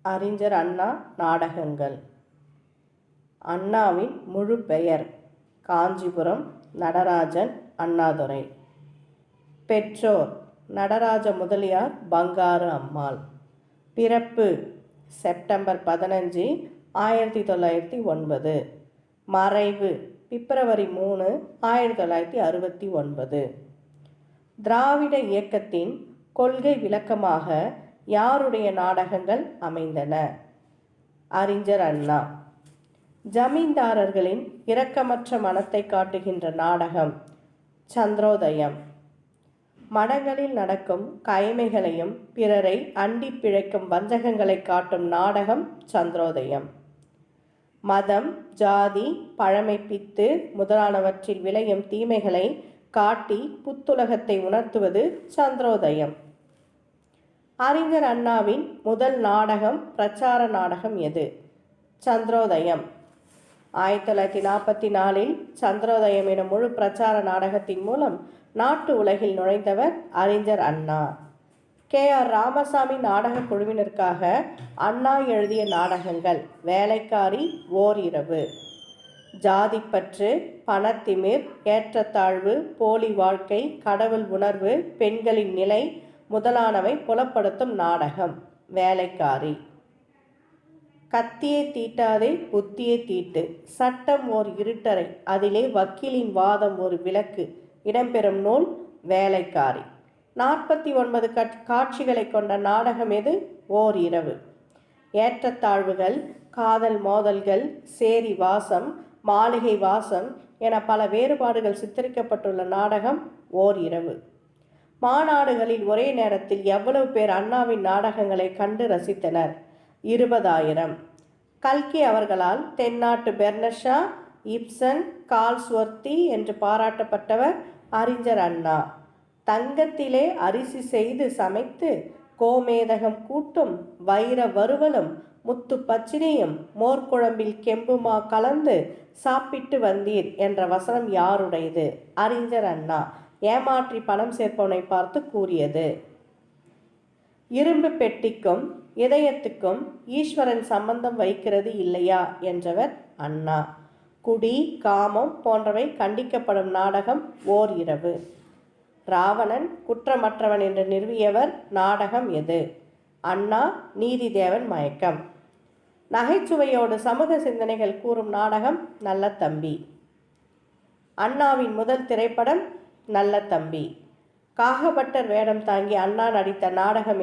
அறிஞர் அண்ணா நாடகங்கள். அண்ணாவின் முழு பெயர் காஞ்சிபுரம் நடராஜன் அண்ணாதுரை. பெற்றோர் நடராஜ முதலியார் பங்காரு அம்மாள். பிறப்பு செப்டம்பர் 15, 1909. மறைவு பிப்ரவரி 3, 1969. திராவிட இயக்கத்தின் கொள்கை விளக்கமாக யாருடைய நாடகங்கள் அமைந்தன? அறிஞர் அண்ணா. ஜமீன்தாரர்களின் இரக்கமற்ற மனத்தை காட்டுகின்ற நாடகம் சந்திரோதயம். மடங்களில் நடக்கும் கைமைகளையும் பிறரை அண்டி பிழைக்கும் வஞ்சகங்களை காட்டும் நாடகம் சந்திரோதயம். மதம், ஜாதி, பழமை, பித்து முதலானவற்றில் விளையும் தீமைகளை காட்டி புத்துலகத்தை உணர்த்துவது சந்திரோதயம். அறிஞர் அண்ணாவின் முதல் நாடகம் பிரச்சார நாடகம் எது? சந்திரோதயம். 1944 சந்திரோதயம் எனும் முழு பிரச்சார நாடகத்தின் மூலம் நாட்டு உலகில் நுழைந்தவர் அறிஞர் அண்ணா. K.R. ராமசாமி நாடக குழுவினருக்காக அண்ணா எழுதிய நாடகங்கள் வேலைக்காரி, ஓர் இரவு, ஜாதிப்பற்று, பணத்திமிர், ஏற்றத்தாழ்வு, போலி வாழ்க்கை, கடவுள் உணர்வு, பெண்களின் நிலை முதலானவை புலப்படுத்தும் நாடகம் வேலைக்காரி. கத்தியை தீட்டாதே புத்தியை தீட்டு, சட்டம் ஓர் இருட்டறை, அதிலே வக்கீலின் வாதம் ஒரு விளக்கு இடம்பெறும் நூல் வேலைக்காரி. 49 காட்சிகளை கொண்ட நாடகம் எது? ஓர் இரவு. ஏற்றத்தாழ்வுகள், காதல் மோதல்கள், சேரி வாசம், மாளிகை வாசம் என பல வேறுபாடுகள் சித்தரிக்கப்பட்டுள்ள நாடகம் ஓர் இரவு. மாநாடுகளில் ஒரே நேரத்தில் எவ்வளவு பேர் அண்ணாவின் நாடகங்களை கண்டு ரசித்தனர்? 20,000. கல்கி அவர்களால் தென்னாட்டு பெர்னஷா, இப்சன், கால்ஸ்வொர்த்தி என்று பாராட்டப்பட்டவர் அறிஞர் அண்ணா. தங்கத்திலே அரிசி செய்து சமைத்து கோமேதகம் கூட்டும் வைர வறுவலும் முத்து பச்சினியும் மோர்குழம்பில் கெம்புமா கலந்து சாப்பிட்டு வந்தீர் என்ற வசனம் யாருடையது? அறிஞர் அண்ணா ஏமாற்றி பணம் சேர்ப்பவனை பார்த்து கூறியது. இரும்பு பெட்டிக்கும் இதயத்துக்கும் ஈஸ்வரன் சம்பந்தம் வைக்கிறது இல்லையா என்றவர் அண்ணா. குடி, காமம் போன்றவை கண்டிக்கப்படும் நாடகம் ஓர் இரவு. ராவணன் குற்றமற்றவன் என்று நிறுவியவர் நாடகம் எது? அண்ணா நீதிதேவன் மயக்கம். நகைச்சுவையோடு சமூக சிந்தனைகள் கூறும் நாடகம் நல்ல தம்பி. அண்ணாவின் முதல் திரைப்படம் நல்ல தம்பி. காகபட்டர் வேடம் தாங்கி அண்ணா நடித்த நாடகம் எது?